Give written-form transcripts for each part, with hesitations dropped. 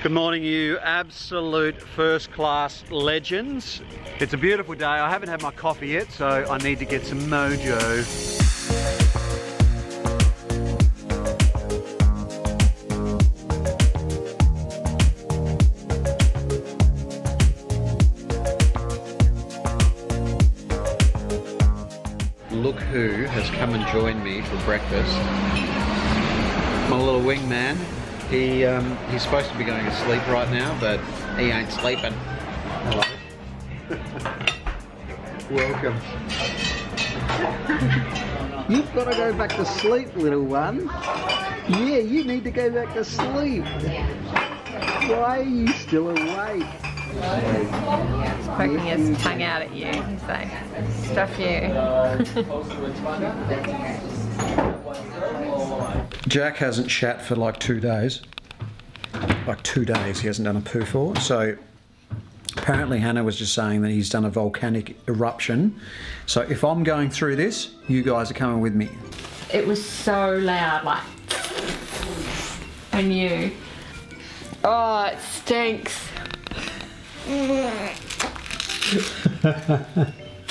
Good morning, you absolute first-class legends. It's a beautiful day. I haven't had my coffee yet, so I need to get some mojo. Look who has come and joined me for breakfast. My little wingman. He's supposed to be going to sleep right now, but he ain't sleeping. Hello. Welcome. You've got to go back to sleep, little one. Yeah, you need to go back to sleep. Why are you still awake? He's poking his tongue out at you. He's like, stuff you. Jack hasn't shat for like 2 days. Like 2 days he hasn't done a poo for. So apparently Hannah was just saying that he's done a volcanic eruption. So if I'm going through this, you guys are coming with me. It was so loud, like, when you... Oh, it stinks. Here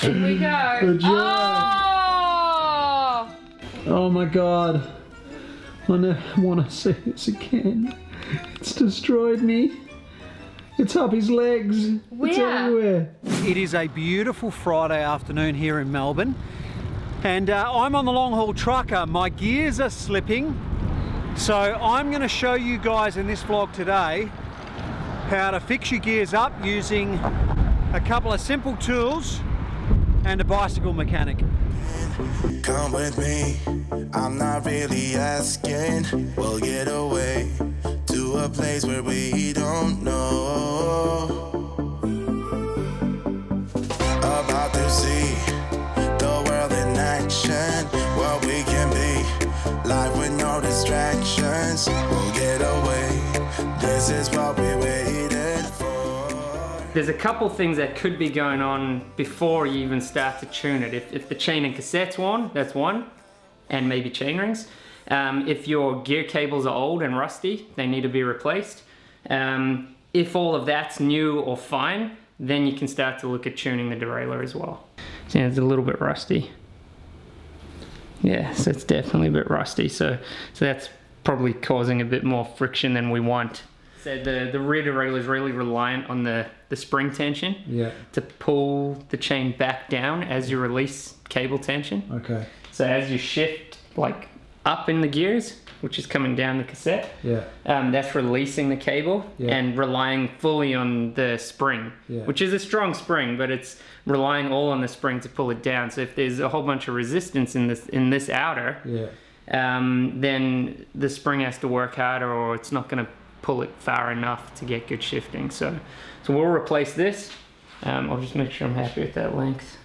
we go. Good job. Oh! Oh my god. I never want to see this again. It's destroyed me. It's up his legs. Where? It's everywhere. It is a beautiful Friday afternoon here in Melbourne. And I'm on the long haul trucker. My gears are slipping. So I'm going to show you guys in this vlog today how to fix your gears up using a couple of simple tools and a bicycle mechanic. Come with me, I'm not really asking. We'll get away to a place where we don't know. About to see the world in action, what we can be, life with no distractions. We'll get away, this is what we waited for. There's a couple things that could be going on before you even start to tune it. If the chain and cassette's worn, that's one, and maybe chain rings. If your gear cables are old and rusty, they need to be replaced. If all of that's new or fine, then you can start to look at tuning the derailleur as well. So yeah, it's a little bit rusty. Yeah, so it's definitely a bit rusty. So that's probably causing a bit more friction than we want. So the rear derailleur is really reliant on the spring tension to pull the chain back down as you release cable tension. Okay. So as you shift like up in the gears, which is coming down the cassette, that's releasing the cable and relying fully on the spring, which is a strong spring, but it's relying all on the spring to pull it down. So if there's a whole bunch of resistance in this outer, then the spring has to work harder, or it's not going to pull it far enough to get good shifting. So we'll replace this. I'll just make sure I'm happy with that length.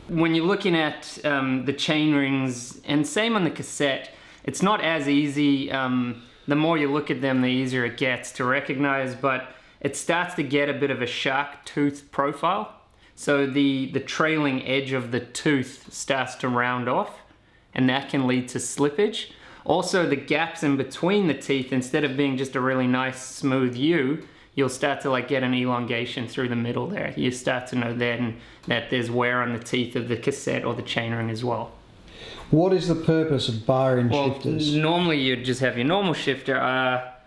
When you're looking at the chain rings, and same on the cassette, it's not as easy. The more you look at them, the easier it gets to recognize, but it starts to get a bit of a shark tooth profile. So the trailing edge of the tooth starts to round off, and that can lead to slippage. Also, the gaps in between the teeth, instead of being just a really nice smooth U, you'll start to like get an elongation through the middle there. You start to know then that there's wear on the teeth of the cassette or the chainring as well. What is the purpose of bar-in shifters? Normally you'd just have your normal shifter.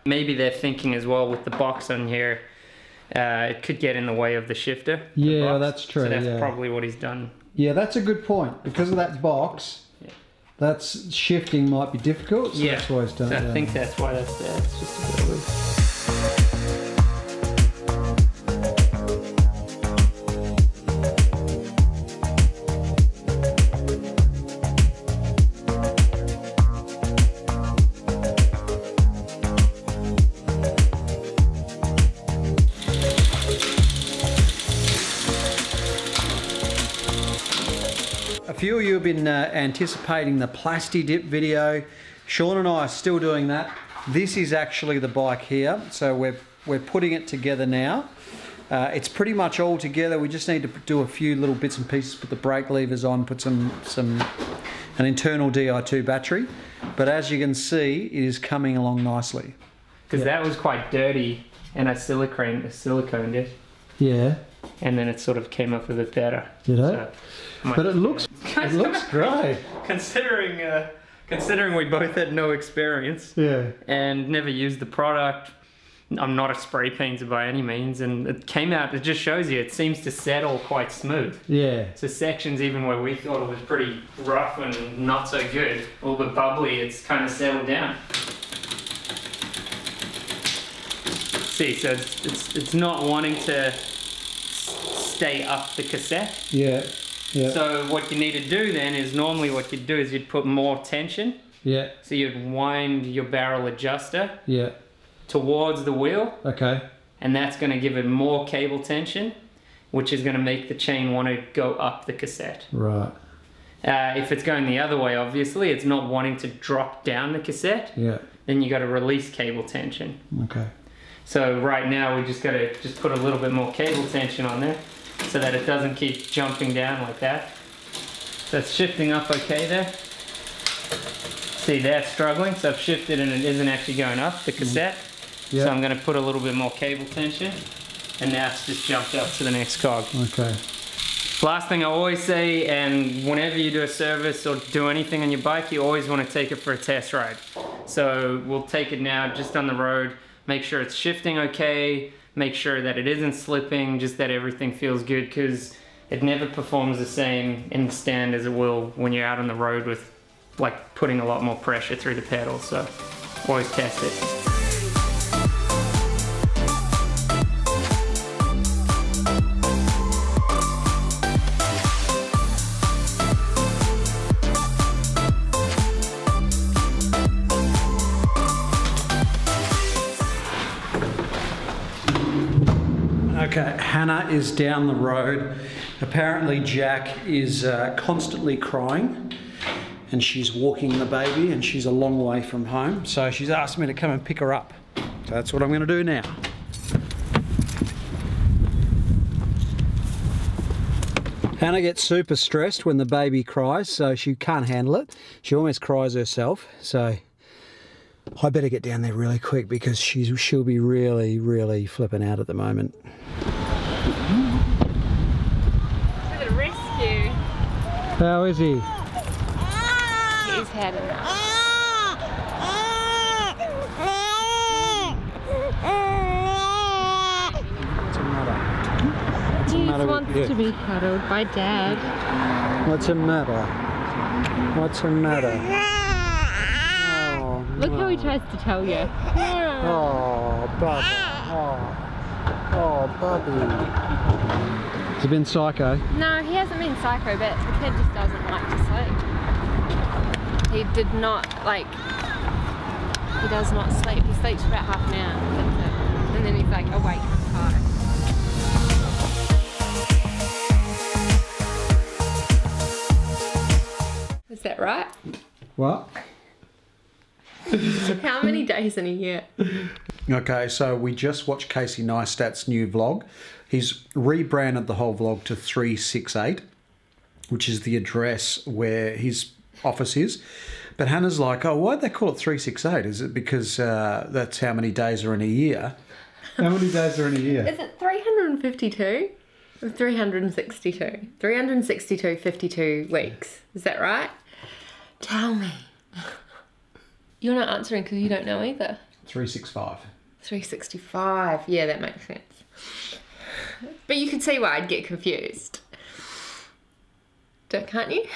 Maybe they're thinking as well with the box on here, it could get in the way of the shifter. Yeah, that's true. So that's probably what he's done. Yeah, that's a good point. Because of that box, that's shifting might be difficult, so that's why it's done. So I think that's why that's there. It's just a bit loose. A few of you have been anticipating the Plasti Dip video. Shaun and I are still doing that. This is actually the bike here, so we're putting it together now. It's pretty much all together. We just need to do a few little bits and pieces, put the brake levers on, put an internal Di2 battery. But as you can see, it is coming along nicely. because that was quite dirty, and I siliconed it. Yeah. And then it sort of came up a bit better. You know? So, but it looks great. Considering we both had no experience. Yeah. And never used the product. I'm not a spray painter by any means, and it came out, it just shows you, it seems to settle quite smooth. Yeah. So sections even where we thought it was pretty rough and not so good, a little bit bubbly, it's kind of settled down. See, so it's not wanting to stay up the cassette. Yeah. Yeah. So what you need to do then is, normally what you'd do is you'd put more tension. Yeah. So you'd wind your barrel adjuster. Yeah. Towards the wheel. Okay. And that's going to give it more cable tension, which is going to make the chain want to go up the cassette. Right. If it's going the other way, obviously, it's not wanting to drop down the cassette. Yeah. Then you got to release cable tension. Okay. So right now we just got to put a little bit more cable tension on there so that it doesn't keep jumping down like that. So it's shifting up okay there. See, that's struggling, so I've shifted and it isn't actually going up the cassette. Yeah. So I'm going to put a little bit more cable tension, and now it's just jumped up to the next cog. Okay. Last thing I always say, and whenever you do a service or do anything on your bike, you always want to take it for a test ride. So we'll take it now just on the road, make sure it's shifting okay, make sure that it isn't slipping, just that everything feels good, because it never performs the same in the stand as it will when you're out on the road with like putting a lot more pressure through the pedals. So always test it. Okay, Hannah is down the road. Apparently Jack is constantly crying, and she's walking the baby, and she's a long way from home. So she's asked me to come and pick her up. So that's what I'm going to do now. Hannah gets super stressed when the baby cries, so she can't handle it. She almost cries herself. So I better get down there really quick, because she'll be really, really flipping out at the moment. To the rescue. How is he? He's had enough. What's the matter? He wants to be cuddled by Dad. What's the matter? What's the matter? Oh, Look how he tries to tell you. oh, Bubba. Oh, Bubby. Has he been psycho? No, he hasn't been psycho, but the kid just doesn't like to sleep. He did not, like, he does not sleep. He sleeps for about half an hour, that's it. And then he's like awake and tired. Is that right? What? How many days in a year? Okay, so we just watched Casey Neistat's new vlog. He's rebranded the whole vlog to 368, which is the address where his office is. But Hannah's like, oh, why'd they call it 368? Is it because that's how many days are in a year? How many days are in a year? Is it 352? Or 362? 362, 52 weeks. Is that right? Tell me. You're not answering because you don't know either. 365. 365. Yeah, that makes sense. But you can see why I'd get confused. Can't you?